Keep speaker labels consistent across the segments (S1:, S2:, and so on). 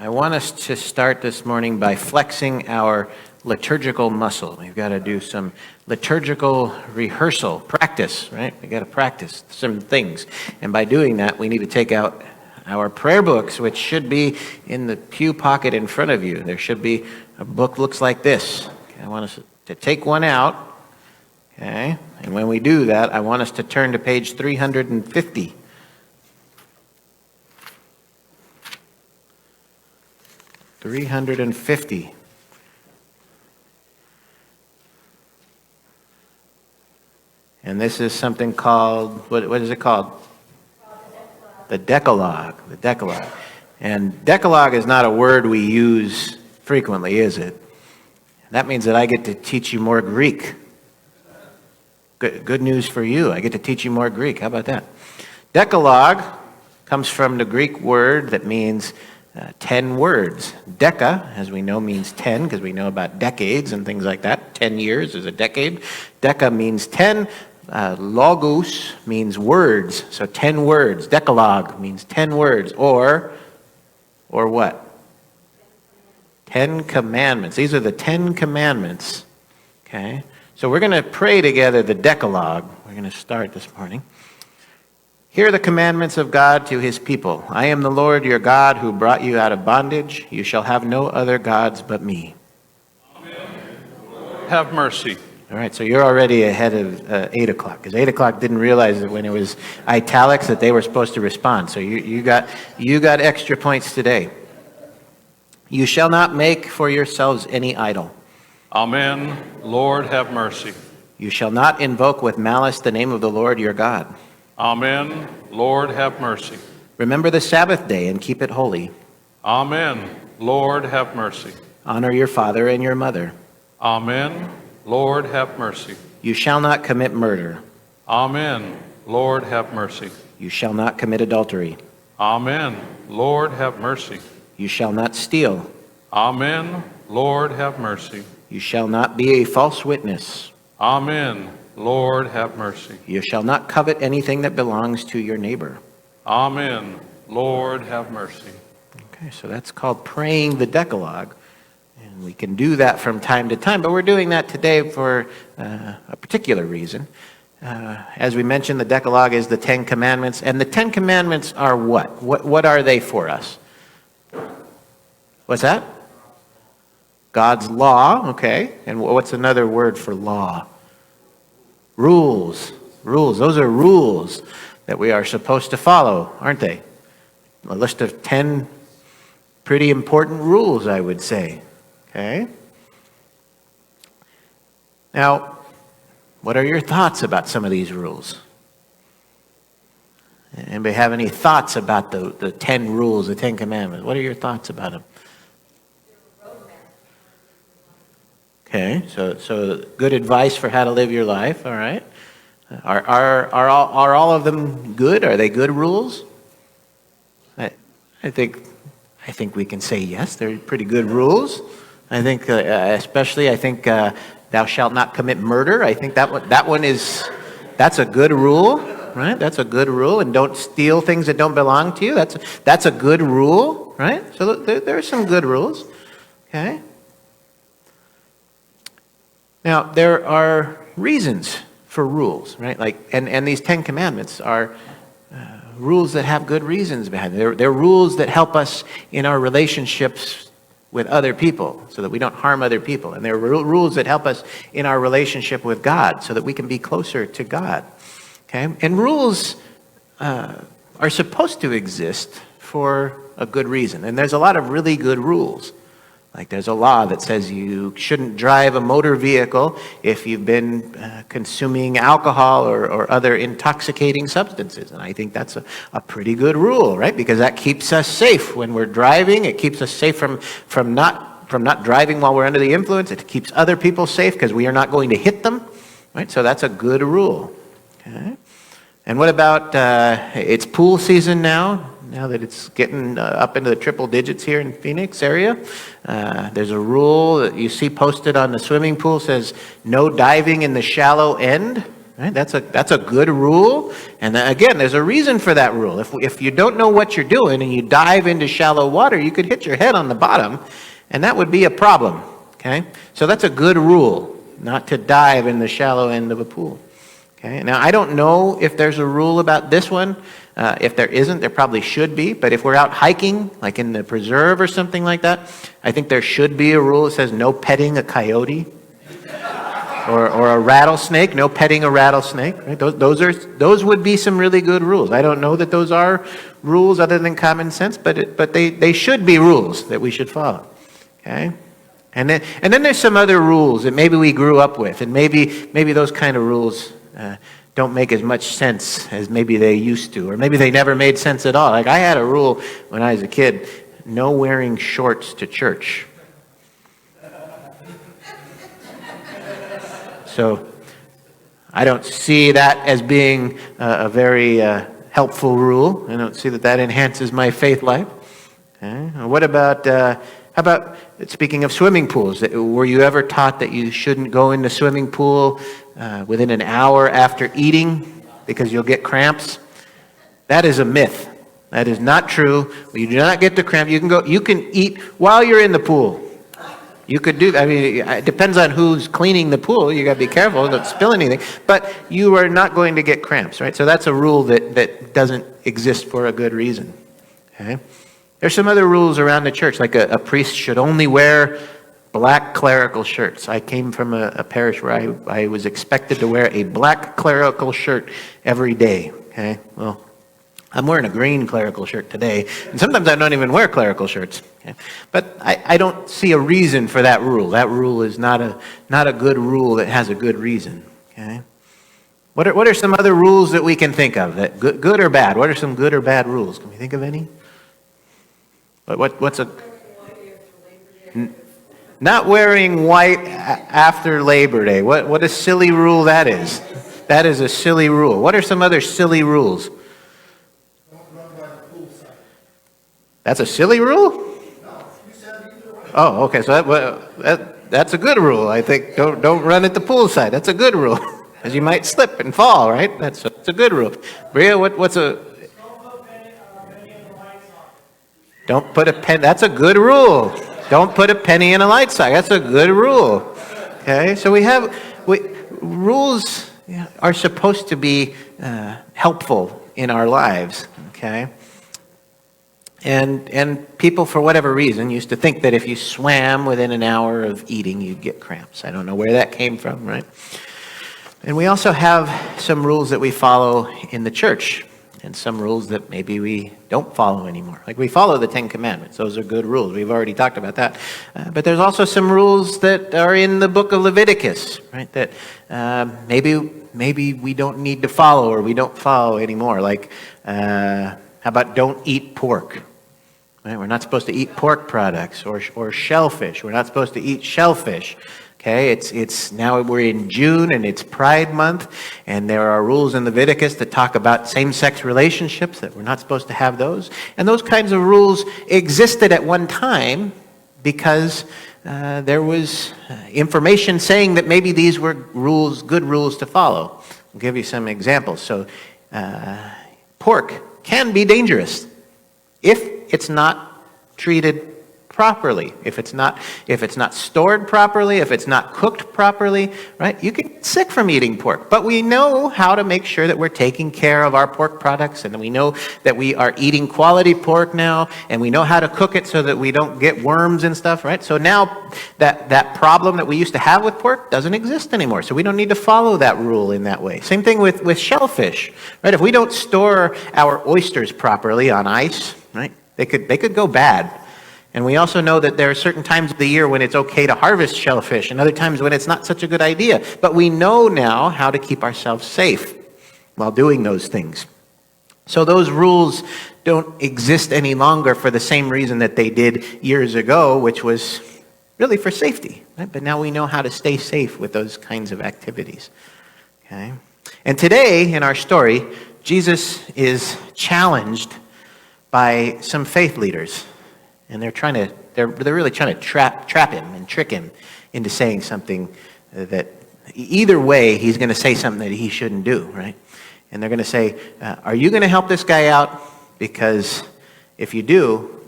S1: I want us to start this morning by flexing our liturgical muscle. We've got to do some liturgical rehearsal, practice, right? We've got to practice some things. And by doing that, we need to take out our prayer books, which should be in the pew pocket in front of you. There should be a book looks like this. Okay, I want us to take one out. Okay? And when we do that, I want us to turn to page 350. And this is something called, what is it called? The Decalogue. The Decalogue. And Decalogue is not a word we use frequently, is it? That means that I get to teach you more Greek. Good news for you. I get to teach you more Greek. How about that? Decalogue comes from the Greek word that means 10 words. Deca, as we know, means 10 because we know about decades and things like that. 10 years is a decade. Deca means 10. Logos means words. So 10 words. Decalogue means 10 words. Or what? 10 commandments. These are the 10 commandments. Okay? So we're going to pray together the Decalogue. We're going to start this morning. Hear the commandments of God to his people. I am the Lord your God who brought you out of bondage. You shall have no other gods but me.
S2: Amen. Have mercy.
S1: All right, so you're already ahead of 8 o'clock, because 8 o'clock didn't realize that when it was italics that they were supposed to respond. So you got extra points today. You shall not make for yourselves any idol.
S2: Amen. Lord, have mercy.
S1: You shall not invoke with malice the name of the Lord your God.
S2: Amen. Lord, have mercy.
S1: Remember the Sabbath day and keep it holy.
S2: Amen. Lord, have mercy.
S1: Honor your father and your mother.
S2: Amen. Lord, have mercy.
S1: You shall not commit murder.
S2: Amen. Lord, have mercy.
S1: You shall not commit adultery.
S2: Amen. Lord, have mercy.
S1: You shall not steal.
S2: Amen. Lord, have mercy.
S1: You shall not be a false witness.
S2: Amen. Lord, have mercy.
S1: You shall not covet anything that belongs to your neighbor.
S2: Amen. Lord, have mercy.
S1: Okay, so that's called praying the Decalogue. And we can do that from time to time, but we're doing that today for a particular reason. As we mentioned, the Decalogue is the 10 Commandments. And the 10 Commandments are what? What are they for us? What's that? God's law, okay. And what's another word for law? Rules. Rules. Those are rules that we are supposed to follow, aren't they? A list of 10 pretty important rules, I would say. Okay? Now, what are your thoughts about some of these rules? Anybody have any thoughts about the 10 rules, the 10 commandments? What are your thoughts about them? Okay, so good advice for how to live your life, all right. Are all of them good? Are they good rules? I think we can say yes, they're pretty good rules. I think especially thou shalt not commit murder. I think that's a good rule, right? That's a good rule. And don't steal things that don't belong to you. That's a good rule, right? So there are some good rules, okay. Now, there are reasons for rules, right? And these 10 Commandments are rules that have good reasons behind them. They're rules that help us in our relationships with other people so that we don't harm other people. And they're rules that help us in our relationship with God so that we can be closer to God. Okay? And rules are supposed to exist for a good reason. And there's a lot of really good rules. Like there's a law that says you shouldn't drive a motor vehicle if you've been consuming alcohol or other intoxicating substances. And I think that's a pretty good rule, right? Because that keeps us safe when we're driving. It keeps us safe from not driving while we're under the influence. It keeps other people safe because we are not going to hit them, right? So that's a good rule. Okay. And what about it's pool season now that it's getting up into the triple digits here in Phoenix area. There's a rule that you see posted on the swimming pool says no diving in the shallow end. right? That's a good rule. And again, there's a reason for that rule. If you don't know what you're doing and you dive into shallow water, you could hit your head on the bottom, and that would be a problem, okay? So that's a good rule, not to dive in the shallow end of a pool. Okay, now I don't know if there's a rule about this one. If there isn't, there probably should be. But if we're out hiking, like in the preserve or something like that, I think there should be a rule that says no petting a coyote or a rattlesnake. No petting a rattlesnake. Right? Those would be some really good rules. I don't know that those are rules other than common sense, but they should be rules that we should follow. Okay. And then there's some other rules that maybe we grew up with, and maybe those kind of rules don't make as much sense as maybe they used to, or maybe they never made sense at all. Like I had a rule when I was a kid, no wearing shorts to church. So I don't see that as being a very helpful rule. I don't see that enhances my faith life. Okay. What about, how about, speaking of swimming pools, were you ever taught that you shouldn't go in the swimming pool within an hour after eating because you'll get cramps? That is a myth. That is not true. You do not get the cramp. You can eat while you're in the pool. You could do that. I mean, it depends on who's cleaning the pool. You got to be careful, don't spill anything. But you are not going to get cramps, right? So that's a rule that doesn't exist for a good reason. Okay? There's some other rules around the church, like a priest should only wear black clerical shirts. I came from a parish where I was expected to wear a black clerical shirt every day. Okay, well, I'm wearing a green clerical shirt today, and sometimes I don't even wear clerical shirts. Okay? But I don't see a reason for that rule. That rule is not a good rule that has a good reason. Okay, what are some other rules that we can think of that good or bad? What are some good or bad rules? Can we think of any? What's a not wearing white after Labor Day? What a silly rule that is. That is a silly rule. What are some other silly rules?
S3: Don't run by the poolside.
S1: That's a silly rule?
S3: No, you said either way.
S1: Oh, okay. So that's a good rule. I think don't run at the poolside. That's a good rule, because you might slip and fall. Right? That's a good rule. Bria, what's a Don't put a pen. That's a good rule. Don't put a penny in a light socket. That's a good rule. Okay, so rules are supposed to be helpful in our lives. Okay, and people, for whatever reason, used to think that if you swam within an hour of eating, you'd get cramps. I don't know where that came from, right? And we also have some rules that we follow in the church, and some rules that maybe we don't follow anymore. Like we follow the Ten Commandments. Those are good rules. We've already talked about that. But there's also some rules that are in the book of Leviticus, right? That maybe we don't need to follow, or we don't follow anymore. Like, how about don't eat pork? Right? We're not supposed to eat pork products or shellfish. We're not supposed to eat shellfish. Okay, it's now we're in June and it's Pride Month, and there are rules in Leviticus that talk about same-sex relationships, that we're not supposed to have those. And those kinds of rules existed at one time because there was information saying that maybe these were good rules to follow. I'll give you some examples. So pork can be dangerous if it's not treated properly, if it's not stored properly, if it's not cooked properly, right? You can get sick from eating pork. But we know how to make sure that we're taking care of our pork products, and we know that we are eating quality pork now, and we know how to cook it so that we don't get worms and stuff, right? So now that problem that we used to have with pork doesn't exist anymore. So we don't need to follow that rule in that way. Same thing with shellfish, right? If we don't store our oysters properly on ice, right? They could go bad. And we also know that there are certain times of the year when it's okay to harvest shellfish, and other times when it's not such a good idea. But we know now how to keep ourselves safe while doing those things. So those rules don't exist any longer for the same reason that they did years ago, which was really for safety. Right? But now we know how to stay safe with those kinds of activities. Okay? And today, in our story, Jesus is challenged by some faith leaders. And they're really trying to trap him and trick him into saying something that Either way, he's going to say something that he shouldn't do, right? And they're going to say, are you going to help this guy out? Because if you do,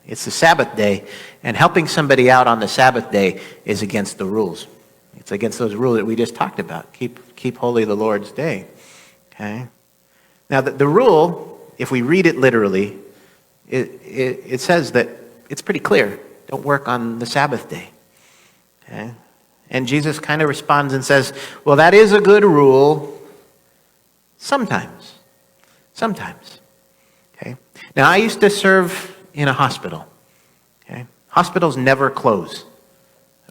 S1: it's the Sabbath day, and helping somebody out on the Sabbath day is against the rules. It's against those rules that we just talked about. Keep holy the Lord's day. Okay? Now, the rule, if we read it literally, it says that it's pretty clear. Don't work on the Sabbath day. Okay? And Jesus kind of responds and says, well, that is a good rule sometimes. Sometimes. Okay? Now, I used to serve in a hospital. Okay? Hospitals never close.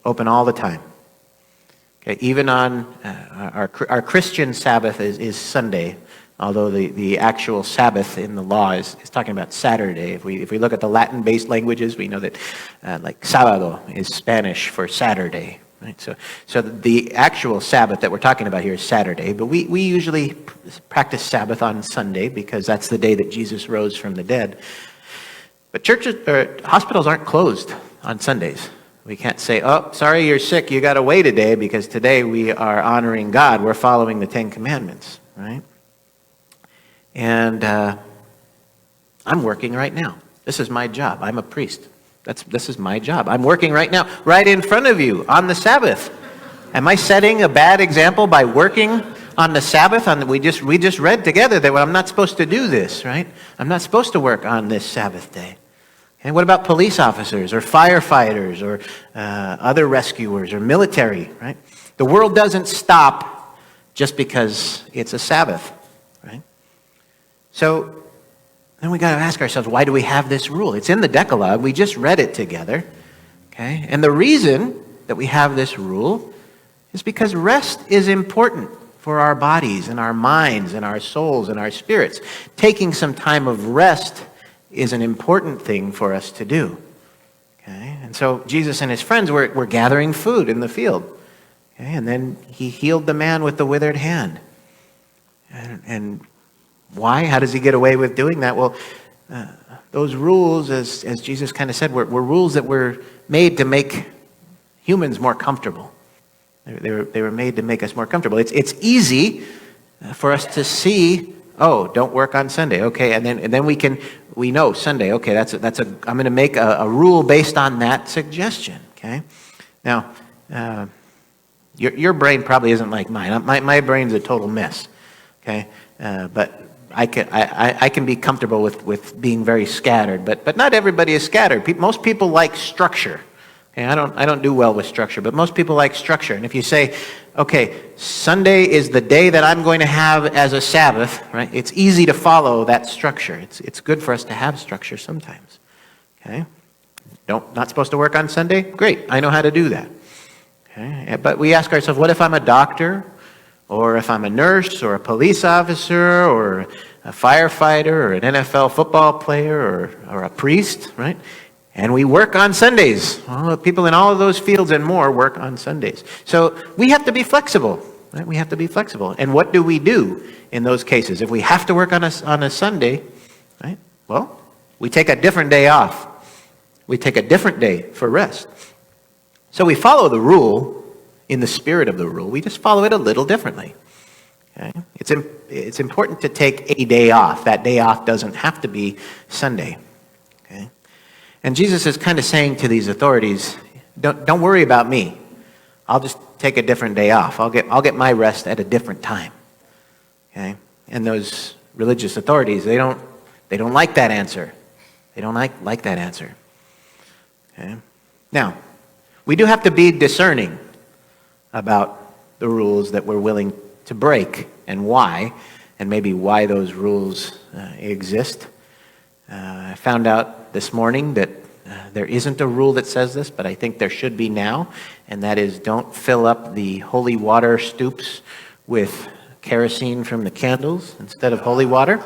S1: Open all the time. Okay? Even on our Christian Sabbath is Sunday, although the actual Sabbath in the law is talking about Saturday. If we look at the Latin-based languages, we know that like sábado is Spanish for Saturday. Right? So the actual Sabbath that we're talking about here is Saturday, but we usually practice Sabbath on Sunday because that's the day that Jesus rose from the dead. But churches or hospitals aren't closed on Sundays. We can't say, oh, sorry, you're sick, you got away today, because today we are honoring God. We're following the Ten Commandments, right? And I'm working right now. This is my job. I'm a priest. This is my job. I'm working right now, right in front of you on the Sabbath. Am I setting a bad example by working on the Sabbath? We just read together that I'm not supposed to do this, right? I'm not supposed to work on this Sabbath day. And what about police officers or firefighters or other rescuers or military, right? The world doesn't stop just because it's a Sabbath, right? So then we got to ask ourselves, why do we have this rule? It's in the Decalogue. We just read it together, okay? And the reason that we have this rule is because rest is important for our bodies and our minds and our souls and our spirits. Taking some time of rest is an important thing for us to do. Okay? And so Jesus and his friends were gathering food in the field. Okay? And then he healed the man with the withered hand. And why? How does he get away with doing that? Well, those rules, as Jesus kind of said, were rules that were made to make humans more comfortable. They were made to make us more comfortable. It's easy for us to see, oh, don't work on Sunday, okay, and then we know Sunday, okay, I'm going to make a rule based on that suggestion, okay. Now, your brain probably isn't like mine. My brain's a total mess, okay, but I can be comfortable with being very scattered, but not everybody is scattered. Most people like structure. Okay, I don't do well with structure, but most people like structure. And if you say, okay, Sunday is the day that I'm going to have as a Sabbath, right? It's easy to follow that structure. It's good for us to have structure sometimes. Okay? Not supposed to work on Sunday? Great, I know how to do that. Okay? But we ask ourselves, what if I'm a doctor, or if I'm a nurse, or a police officer, or a firefighter, or an NFL football player, or a priest, right? And we work on Sundays. Well, people in all of those fields and more work on Sundays. So we have to be flexible. Right? We have to be flexible. And what do we do in those cases? If we have to work on a Sunday, right? Well, we take a different day off. We take a different day for rest. So we follow the rule in the spirit of the rule. We just follow it a little differently. Okay? It's important to take a day off. That day off doesn't have to be Sunday. Okay? And Jesus is kind of saying to these authorities, don't worry about me. I'll just take a different day off. I'll get my rest at a different time. Okay? And those religious authorities, they don't like that answer. They don't like that answer. Okay? Now, we do have to be discerning about the rules that we're willing to break and why, and maybe why those rules exist. I found out this morning that there isn't a rule that says this, but I think there should be now, and that is don't fill up the holy water stoops with kerosene from the candles instead of holy water,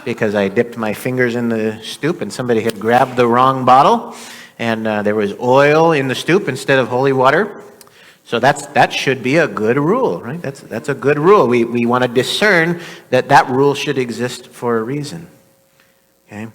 S1: because I dipped my fingers in the stoop and somebody had grabbed the wrong bottle, and there was oil in the stoop instead of holy water. So that should be a good rule, right? That's a good rule. We want to discern that rule should exist for a reason. Okay?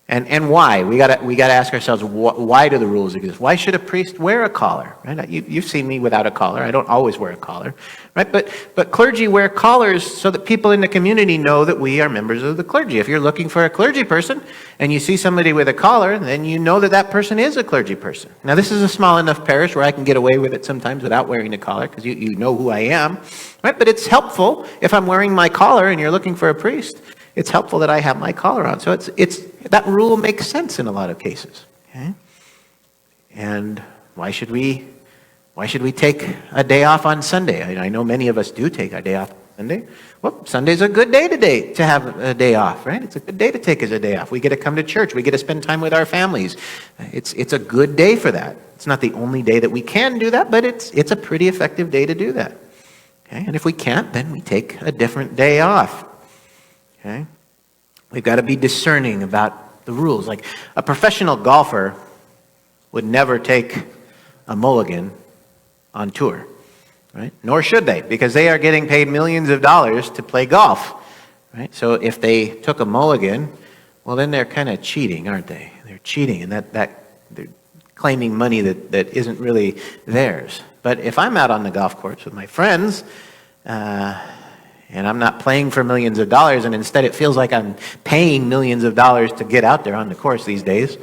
S1: And why? We gotta ask ourselves, why do the rules exist? Why should a priest wear a collar? Right? You've seen me without a collar. I don't always wear a collar, right? But clergy wear collars so that people in the community know that we are members of the clergy. If you're looking for a clergy person and you see somebody with a collar, then you know that that person is a clergy person. Now, this is a small enough parish where I can get away with it sometimes without wearing a collar because you know who I am, right? But it's helpful if I'm wearing my collar and you're looking for a priest. It's helpful that I have my collar on. So it's that rule makes sense in a lot of cases. Okay? And why should we take a day off on Sunday? I know many of us do take a day off on Sunday. Well, Sunday's a good day today to have a day off, right? It's a good day to take as a day off. We get to come to church. We get to spend time with our families. It's a good day for that. It's not the only day that we can do that, but it's a pretty effective day to do that. Okay? And if we can't, then we take a different day off. Okay? We've got to be discerning about the rules. Like a professional golfer would never take a mulligan on tour, right? Nor should they, because they are getting paid millions of dollars to play golf, right? So if they took a mulligan, well, then they're kind of cheating, aren't they? They're cheating, and that they're claiming money that isn't really theirs. But if I'm out on the golf course with my friends, and I'm not playing for millions of dollars, and instead it feels like I'm paying millions of dollars to get out there on the course these days,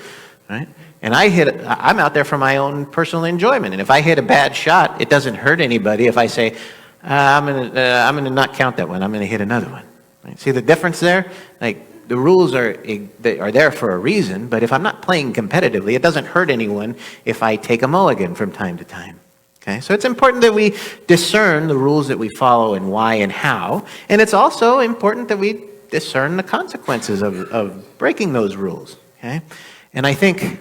S1: right? And I'm out there for my own personal enjoyment. And if I hit a bad shot, it doesn't hurt anybody if I say, I'm gonna not count that one. I'm gonna hit another one. Right? See the difference there? Like the rules are there for a reason, but if I'm not playing competitively, it doesn't hurt anyone if I take a mulligan from time to time. Okay, so it's important that we discern the rules that we follow and why and how. And it's also important that we discern the consequences of breaking those rules. Okay, and I think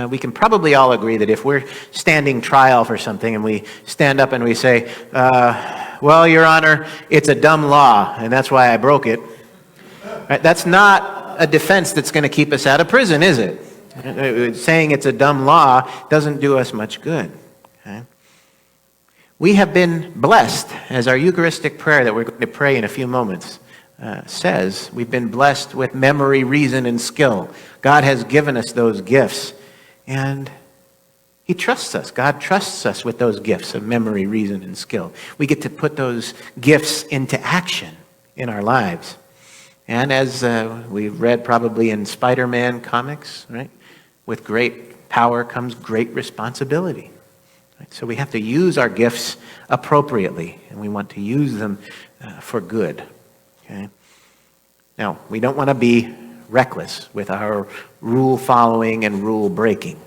S1: we can probably all agree that if we're standing trial for something and we stand up and we say, well, Your Honor, it's a dumb law and that's why I broke it. Right? That's not a defense that's going to keep us out of prison, is it? Saying it's a dumb law doesn't do us much good. Okay? We have been blessed, as our Eucharistic prayer that we're going to pray in a few moments says, we've been blessed with memory, reason, and skill. God has given us those gifts, and He trusts us. God trusts us with those gifts of memory, reason, and skill. We get to put those gifts into action in our lives. And as we've read probably in Spider-Man comics, right? With great power comes great responsibility. Right? So we have to use our gifts appropriately, and we want to use them for good. Okay? Now, we don't want to be reckless with our rule following and rule breaking.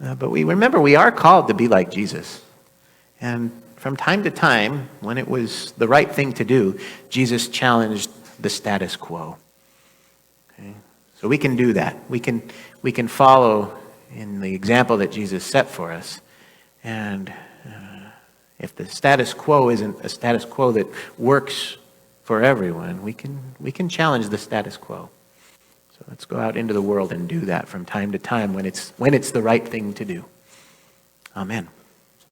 S1: But we remember we are called to be like Jesus. And from time to time, when it was the right thing to do, Jesus challenged the status quo. Okay? So we can do that. We can follow in the example that Jesus set for us. And if the status quo isn't a status quo that works for everyone, we can challenge the status quo. So let's go out into the world and do that from time to time when it's the right thing to do. Amen.